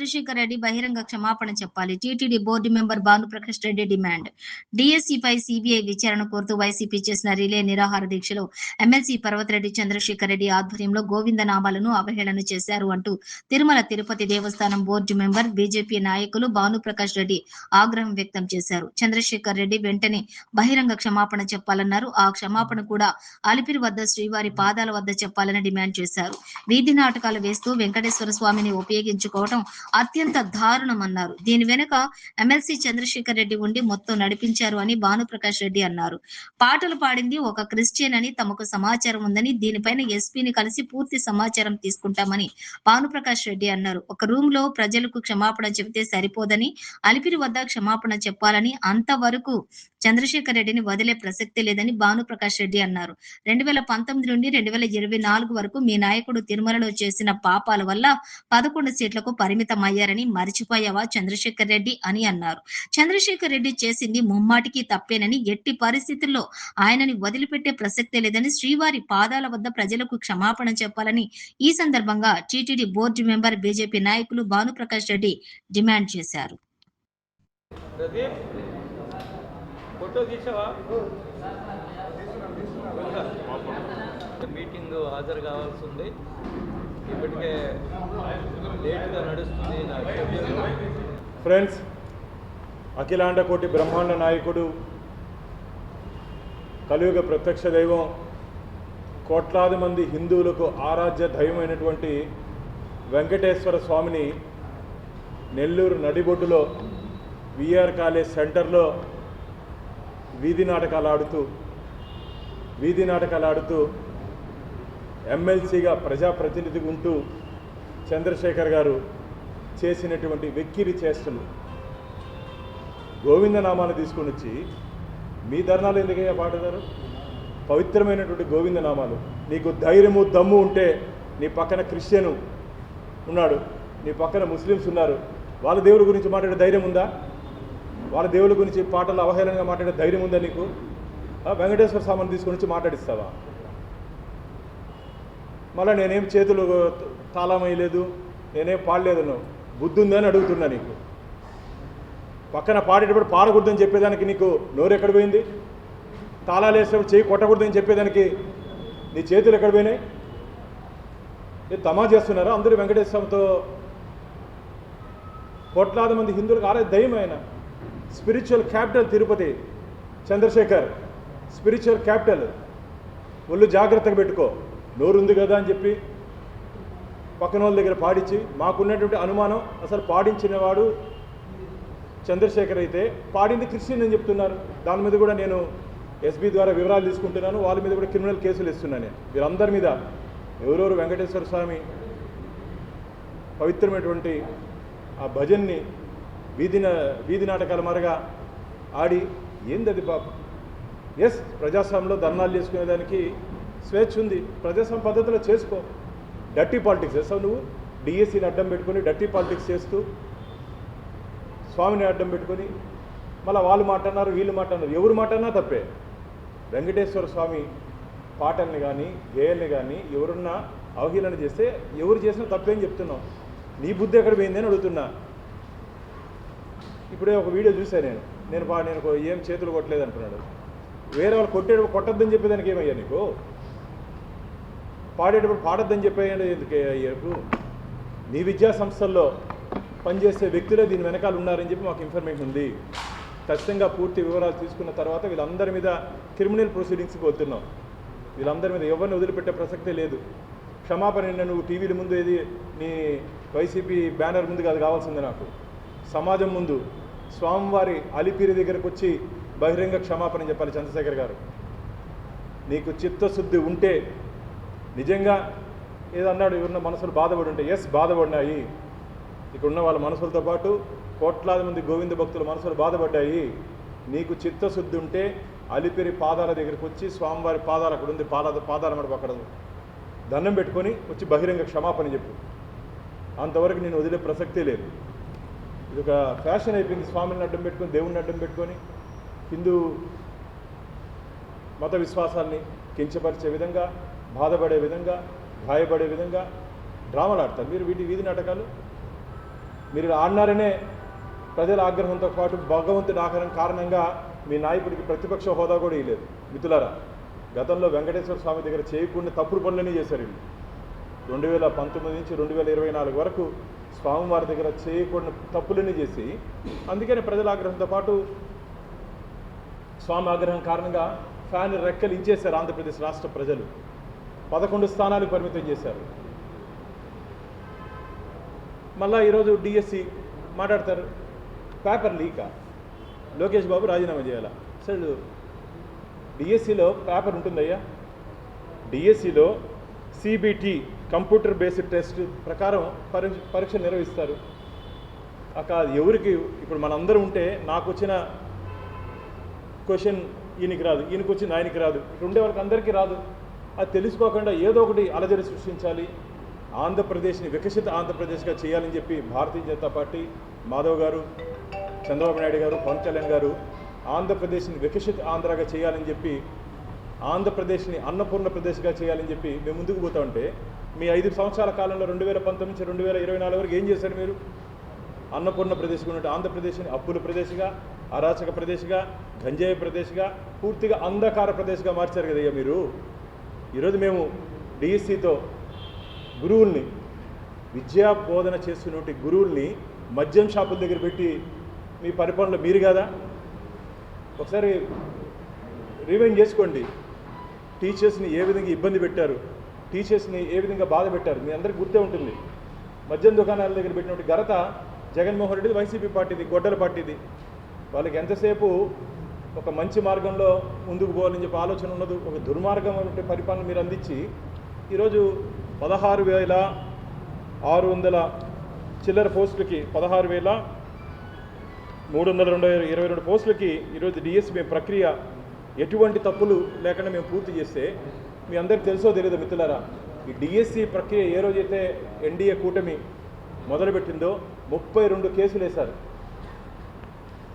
చంద్రశేఖర్ రెడ్డి బహిరంగ క్షమాపణ చెప్పాలి. TTD board member Bhanuprakash Reddy demand. డీఎస్సీపై సీబీఐ విచారణ కోరుతూ వైసీపీ చేసిన రిలే నిరాహార దీక్షలో ఎమ్మెల్సీ పర్వతరెడ్డి చంద్రశేఖర్ రెడ్డి ఆధ్వర్యంలో గోవిందనామాలను అవహేళన చేశారు అంటూ తిరుమల తిరుపతి దేవస్థానం బోర్డు మెంబర్, బీజేపీ నాయకులు భానుప్రకాష్ రెడ్డి ఆగ్రహం వ్యక్తం చేశారు. చంద్రశేఖర్ రెడ్డి వెంటనే బహిరంగ క్షమాపణ చెప్పాలన్నారు. ఆ క్షమాపణ కూడా అలిపిరి వద్ద శ్రీవారి పాదాల వద్ద చెప్పాలని డిమాండ్ చేశారు. వీధి నాటకాలు వేస్తూ వెంకటేశ్వర స్వామిని ఉపయోగించుకోవడం అత్యంత దారుణమన్నారు. దీని వెనుక ఎమ్మెల్సీ చంద్రశేఖర్ రెడ్డి ఉండి మొత్తం నడిపించారు అని భానుప్రకాష్ రెడ్డి అన్నారు. పాటలు పాడింది ఒక క్రిస్టియన్ అని తమకు సమాచారం ఉందని, దీనిపైన ఎస్పీని కలిసి పూర్తి సమాచారం తీసుకుంటామని భానుప్రకాష్ రెడ్డి అన్నారు. ఒక రూమ్ లో ప్రజలకు క్షమాపణ చెబితే సరిపోదని, అలిపిరి వద్ద క్షమాపణ చెప్పాలని, అంతవరకు చంద్రశేఖర్ రెడ్డిని వదిలే ప్రసక్తి లేదని భానుప్రకాష్ రెడ్డి అన్నారు. 2019 నుండి 2024 వరకు మీ నాయకుడు తిరుమలలో చేసిన పాపాల వల్ల 11 సీట్లకు పరిమితమయ్యారని మరిచిపోయావా చంద్రశేఖర్ రెడ్డి అని అన్నారు. చంద్రశేఖర్ రెడ్డి చేసింది ముమ్మాటికి తప్పేనని, ఎట్టి పరిస్థితుల్లో ఆయనని వదిలిపెట్టే ప్రసక్తే లేదని, శ్రీవారి పాదాల వద్ద ప్రజలకు క్షమాపణ చెప్పాలని ఈ సందర్భంగా టీటీడీ బోర్డు మెంబర్, బీజేపీ నాయకులు భానుప్రకాష్ రెడ్డి డిమాండ్ చేశారు. మీటింగ్ హాజరు కావాల్సి ఉంది. ఇప్పటికే లేట్గా నడుస్తుంది. ఫ్రెండ్స్, అఖిలాండ కోటి బ్రహ్మాండ నాయకుడు, కలియుగ ప్రత్యక్ష దైవం, కోట్లాది మంది హిందువులకు ఆరాధ్య దైవమైనటువంటి వెంకటేశ్వర స్వామిని నెల్లూరు నడిబొడ్డులో విఆర్ కాలేజ్ సెంటర్లో వీధి నాటకాలు ఆడుతూ ఎమ్మెల్సీగా ప్రజాప్రతినిధిగా ఉంటూ చంద్రశేఖర్ గారు చేసినటువంటి వెక్కిరి చేష్టలు, గోవిందనామాన్ని తీసుకొని వచ్చి మీ ధర్నాలు ఎందుకయ్యా పాడతారు? పవిత్రమైనటువంటి గోవిందనామాలు. నీకు ధైర్యము దమ్ము ఉంటే నీ పక్కన క్రిస్టియను ఉన్నాడు, నీ పక్కన ముస్లిమ్స్ ఉన్నారు, వాళ్ళ దేవుడి గురించి మాట్లాడే ధైర్యం ఉందా? వాళ్ళ దేవుడి గురించి పాటలు అవహేళనగా మాట్లాడే ధైర్యం ఉందా నీకు? వెంకటేశ్వర స్వామిని తీసుకొని వచ్చి మాట్లాడిస్తావా? మళ్ళీ నేనేం చేతులు తాళం వేయలేదు, నేనేం పాడలేదు, నువ్వు బుద్ధి ఉందని అడుగుతున్నా. నీకు పక్కన పాడేటప్పుడు పాడకూడదని చెప్పేదానికి నీకు నోరు ఎక్కడ పోయింది? తాళాలు వేసేటప్పుడు చేయి కొట్టకూడదని చెప్పేదానికి నీ చేతులు ఎక్కడ పోయినాయి? నేను తమా చేస్తున్నారా? అందరూ వెంకటేశ్వర స్వామితో కోట్లాది మంది హిందువులకు ఆరాధ్య దైవం ఆయన. Spiritual capital Tirupati, Chandrashekar spiritual capital. ఒళ్ళు జాగ్రత్తగా పెట్టుకో. నోరుంది కదా అని చెప్పి పక్కన వాళ్ళ దగ్గర పాడించి, మాకున్నటువంటి అనుమానం అసలు పాడించిన వాడు చంద్రశేఖర్ అయితే పాడింది క్రిస్టియన్ అని చెప్తున్నారు. దాని మీద కూడా నేను ఎస్బీ ద్వారా వివరాలు తీసుకుంటున్నాను. వాళ్ళ మీద కూడా క్రిమినల్ కేసులు ఇస్తున్నాను. వీరందరి మీద ఎవరెవరు వెంకటేశ్వర స్వామి పవిత్రమైనటువంటి ఆ భజన్ని వీధి నాటకాల మరగా ఆడి ఏంది అది బాబు? ఎస్, ప్రజాస్వామ్యంలో ధర్నాలు చేసుకునేదానికి స్వేచ్ఛ ఉంది, ప్రజాస్వామ్య పద్ధతిలో చేసుకో. డర్టీ పాలిటిక్స్ చేస్తావు నువ్వు. డిఎస్సీని అడ్డం పెట్టుకొని డర్టీ పాలిటిక్స్ చేస్తూ స్వామిని అడ్డం పెట్టుకొని మళ్ళీ వాళ్ళు మాట్లాడినారు, వీళ్ళు మాట్లాడినారు. ఎవరు మాట్లాడినా తప్పే. వెంకటేశ్వర స్వామి పాటల్ని కానీ గేయాల్ని కానీ ఎవరున్నా అవహేళన చేస్తే ఎవరు చేసినా తప్పేం చెప్తున్నావు. నీ బుద్ధి ఎక్కడ పోయింది అని అడుగుతున్నా. ఇప్పుడే ఒక వీడియో చూశాను నేను ఏం చేతులు కొట్టలేదు అంటున్నాడు. వేరే వాళ్ళు కొట్టద్దని చెప్పేదానికి ఏమయ్యా నీకు? పాడేటప్పుడు పాడొద్దని చెప్పేయండి ఎందుకు? నీ విద్యా సంస్థల్లో పనిచేసే వ్యక్తులే దీని వెనకాల ఉన్నారని చెప్పి మాకు ఇన్ఫర్మేషన్ ఉంది. ఖచ్చితంగా పూర్తి వివరాలు తీసుకున్న తర్వాత వీళ్ళందరి మీద క్రిమినల్ ప్రొసీడింగ్స్కి వస్తున్నాం. వీళ్ళందరి మీద ఎవరిని వదిలిపెట్టే ప్రసక్తే లేదు. క్షమాపణ నువ్వు టీవీల ముందు ఏది నీ వైసీపీ బ్యానర్ ముందు కాదు కావాల్సిందే నాకు. సమాజం ముందు స్వామివారి అలిపిరి దగ్గరకు వచ్చి బహిరంగ క్షమాపణ చెప్పాలి చంద్రశేఖర్ గారు. నీకు చిత్తశుద్ధి ఉంటే నిజంగా ఏదన్నాడు, ఎవరున్న మనసులు బాధపడి ఉంటాయి. ఎస్, బాధపడినాయి. ఇక్కడున్న వాళ్ళ మనసులతో పాటు కోట్లాది మంది గోవింద భక్తుల మనసులు బాధపడ్డాయి. నీకు చిత్తశుద్ధి ఉంటే అలిపిరి పాదాల దగ్గరికి వచ్చి స్వామివారి పాదాలు అక్కడ ఉంది, పాదాల మడప అక్కడ దండం పెట్టుకొని వచ్చి బహిరంగ క్షమాపణ చెప్పు. అంతవరకు నేను వదిలే ప్రసక్తే లేదు. ఇది ఒక ఫ్యాషన్ అయిపోయింది. స్వామిని అడ్డం పెట్టుకొని, దేవుణ్ణి అడ్డం పెట్టుకొని హిందూ మత విశ్వాసాల్ని కించపరిచే విధంగా, బాధపడే విధంగా, గాయపడే విధంగా డ్రామాలు ఆడతారు మీరు. వీధి నాటకాలు మీరు ఆడినారనే ప్రజల ఆగ్రహంతో పాటు భగవంతుడి ఆగ్రహం కారణంగా మీ నాయకుడికి ప్రతిపక్ష హోదా కూడా ఇవ్వలేదు. మిత్రులారా, గతంలో వెంకటేశ్వర స్వామి దగ్గర చేయకుండా తప్పుడు పనులన్నీ చేశారు వీళ్ళు. 2019 నుంచి 2024 వరకు స్వామివారి దగ్గర చేయకుండా తప్పులన్నీ చేసి, అందుకని ప్రజల ఆగ్రహంతో పాటు స్వామి ఆగ్రహం కారణంగా ఫ్యాన్ రెక్కలు ఇచ్చేశారు. ఆంధ్రప్రదేశ్ రాష్ట్ర ప్రజలు 11 స్థానాలకు పరిమితం చేశారు. మళ్ళా ఈరోజు డిఎస్సి మాట్లాడతారు. పేపర్ లీకా, లోకేష్ బాబు రాజీనామా చేయాలా? అసలు డిఎస్సిలో పేపర్ ఉంటుందయ్యా? డిఎస్సిలో సిబిటి కంప్యూటర్ బేస్డ్ టెస్ట్ ప్రకారం పరీక్ష నిర్వహిస్తారు. ఎవరికి ఇప్పుడు మనందరం ఉంటే నాకు వచ్చిన క్వశ్చన్ ఈయనకి రాదు, ఈయనకు వచ్చింది ఆయనకి రాదు, ఇక్కడ ఉండే వాళ్ళకి అందరికీ రాదు. అది తెలుసుకోకుండా ఏదో ఒకటి అలజడి సృష్టించాలి, ఆంధ్రప్రదేశ్ని వికసిత ఆంధ్రప్రదేశ్గా చేయాలని చెప్పి భారతీయ జనతా పార్టీ, మాధవ్ గారు, చంద్రబాబు నాయుడు గారు, పవన్ కళ్యాణ్ గారు ఆంధ్రప్రదేశ్ని వికసిత ఆంధ్రగా చేయాలని చెప్పి, ఆంధ్రప్రదేశ్ని అన్నపూర్ణ ప్రదేశ్గా చేయాలని చెప్పి మేము ముందుకు పోతా ఉంటే, మీ 5 సంవత్సరాల కాలంలో 2019 నుంచి 2024 వరకు ఏం చేశారు మీరు? అన్నపూర్ణ ప్రదేశ్గా ఉన్నట్టు ఆంధ్రప్రదేశ్ని అప్పుల ప్రదేశ్గా, అరాచక ప్రదేశ్గా, గంజాయి ప్రదేశ్గా, పూర్తిగా అంధకార ప్రదేశ్గా మార్చారు కదయ్యా మీరు. ఈరోజు మేము డిఎస్సితో గురువుల్ని, విద్యా బోధన చేస్తున్నటువంటి గురువుల్ని మద్యం షాపుల దగ్గర పెట్టి మీ పరిపాలనలో మీరు కదా? ఒకసారి రివైండ్ చేసుకోండి. టీచర్స్ని ఏ విధంగా ఇబ్బంది పెట్టారు, టీచర్స్ని ఏ విధంగా బాధ పెట్టారు, మీ అందరికీ గుర్తే ఉంటుంది. మద్యం దుకాణాల దగ్గర పెట్టినటువంటి ఘనత జగన్మోహన్ రెడ్డి, వైసీపీ పార్టీది, గొడ్డల పార్టీది. వాళ్ళకి ఎంతసేపు ఒక మంచి మార్గంలో ముందుకు పోవాలని చెప్పి ఆలోచన ఉన్నది. ఒక దుర్మార్గం అనే పరిపాలన మీరు అందించి ఈరోజు 16,600 చిల్లర పోస్టులకి, 16,322 పోస్టులకి ఈరోజు డిఎస్సి మేము ప్రక్రియ ఎటువంటి తప్పులు లేకుండా మేము పూర్తి చేస్తే, మీ అందరికీ తెలుసో తెలియదు మిత్రులారా, ఈ డిఎస్సి ప్రక్రియ ఏ రోజైతే ఎన్డీఏ కూటమి మొదలుపెట్టిందో 32 కేసులు వేశారు.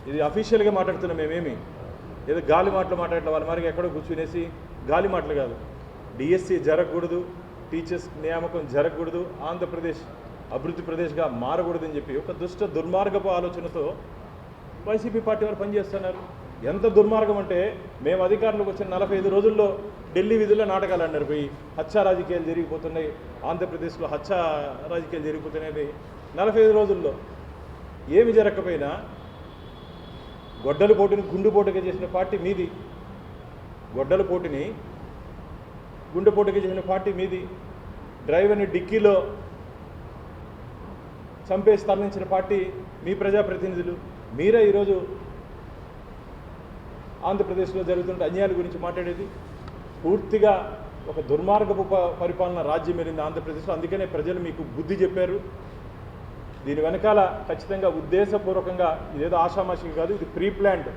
ఇది అఫీషియల్గా మాట్లాడుతున్నాం మేమేమి, ఏదో గాలి మాటలు మాట్లాడలే. వాళ్ళ మరికి ఎక్కడో కూర్చునేసి గాలి మాటలు కాదు. డిఎస్సి జరగకూడదు, టీచర్స్ నియామకం జరగకూడదు, ఆంధ్రప్రదేశ్ అభివృద్ధి ప్రదేశ్గా మారకూడదని చెప్పి ఒక దుర్మార్గపు ఆలోచనతో వైసీపీ పార్టీ వారు పనిచేస్తున్నారు. ఎంత దుర్మార్గం అంటే, మేము అధికారంలోకి వచ్చిన 45 రోజుల్లో ఢిల్లీ విధుల్లో నాటకాలు అన్నారు. పోయి హత్యా రాజకీయాలు జరిగిపోతున్నాయి, ఆంధ్రప్రదేశ్లో హత్యా రాజకీయాలు జరిగిపోతున్నాయి 45 రోజుల్లో. ఏమి జరగకపోయినా గొడ్డల పోటుని గుండెపోటుగా చేసిన పార్టీ మీది, గొడ్డల పోటుని గుండెపోటుగా చేసిన పార్టీ మీది. డ్రైవర్ని డిక్కీలో చంపేసి తరలించిన పార్టీ మీ ప్రజాప్రతినిధులు. మీరే ఈరోజు ఆంధ్రప్రదేశ్లో జరుగుతున్న అన్యాయాల గురించి మాట్లాడేది. పూర్తిగా ఒక దుర్మార్గపు పరిపాలన రాజ్యం వెళ్ళింది ఆంధ్రప్రదేశ్లో. అందుకనే ప్రజలు మీకు బుద్ధి చెప్పారు. దీని వెనకాల ఖచ్చితంగా ఉద్దేశపూర్వకంగా, ఇదేదో ఆషామాషిగా కాదు, ఇది ప్రీ ప్లాన్డ్.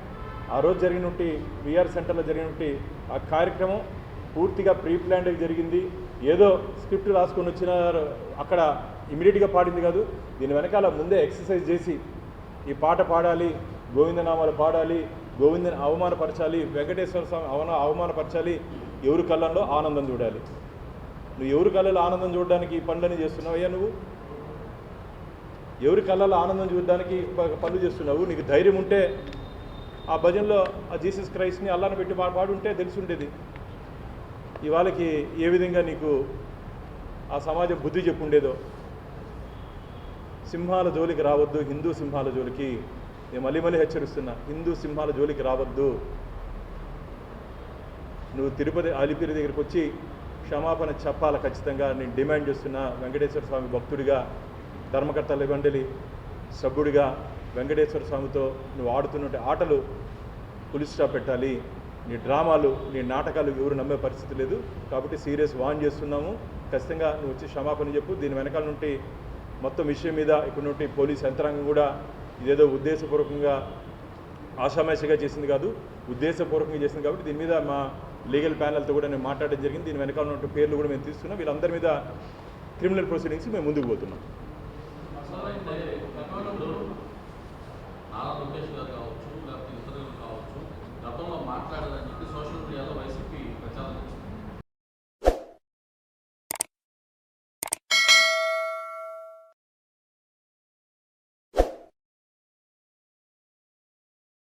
ఆ రోజు జరిగినట్టు విఆర్ సెంటర్లో జరిగినట్టు ఆ కార్యక్రమం పూర్తిగా ప్రీ ప్లాన్డ్గా జరిగింది. ఏదో స్క్రిప్ట్ రాసుకొని వచ్చిన అక్కడ ఇమీడియట్గా పాడింది కాదు. దీని వెనకాల ముందే ఎక్సర్సైజ్ చేసి ఈ పాట పాడాలి, గోవిందనామాలు పాడాలి, గోవిందని అవమానపరచాలి, వెంకటేశ్వర స్వామి అవమానపరచాలి, ఎవరి కళ్ళల్లో ఆనందం చూడాలి. నువ్వు ఎవరి కళ్ళలో ఆనందం చూడడానికి ఈ పనులని చేస్తున్నావయ్యా? నువ్వు ఎవరి కళ్ళల్లో ఆనందం చూడడానికి పనులు చేస్తున్నావు? నీకు ధైర్యం ఉంటే ఆ భజనలో ఆ జీసస్ క్రైస్ట్ని అల్లాను పెట్టి పాడుంటే తెలుసుండేది. ఇవాళకి ఏ విధంగా నీకు ఆ సమాజం బుద్ధి చెప్పుండేదో. సింహాల జోలికి రావద్దు, హిందూ సింహాల జోలికి. నేను మళ్ళీ హెచ్చరిస్తున్నా, హిందూ సింహాల జోలికి రావద్దు. నువ్వు తిరుపతి అలిపిరి దగ్గరికి వచ్చి క్షమాపణ చెప్పాలి ఖచ్చితంగా. నేను డిమాండ్ చేస్తున్నా. వెంకటేశ్వర స్వామి భక్తుడిగా, ధర్మకర్తల మండలి సభ్యుడిగా వెంకటేశ్వర స్వామితో నువ్వు ఆడుతున్న ఆటలు పులి స్టాప్ పెట్టాలి. నీ డ్రామాలు, నీ నాటకాలు ఎవరు నమ్మే పరిస్థితి లేదు. కాబట్టి సీరియస్ వాన్ చేస్తున్నాము. ఖచ్చితంగా నువ్వు వచ్చి క్షమాపణ చెప్పు. దీని వెనకాల నుండి మొత్తం విషయం మీద ఇక్కడ నుండి పోలీస్ యంత్రాంగం కూడా ఇదేదో ఉద్దేశపూర్వకంగా ఆషామాషిగా చేసింది కాదు, ఉద్దేశపూర్వకంగా చేసింది. కాబట్టి దీని మీద మా లీగల్ ప్యానల్తో కూడా నేను మాట్లాడడం జరిగింది. దీని వెనకాల ఉన్న పేర్లు కూడా మేము తీస్తున్నాం. వీళ్ళందరి మీద క్రిమినల్ ప్రొసీడింగ్స్ మేము ముందుకు పోతున్నాం. నారా లోకేష్ గారు కావచ్చు, లేకపోతే ఇతరులు కావచ్చు, గతంలో మాట్లాడాలని చెప్పి సోషల్ మీడియాలో వైసీపీ ప్రచారం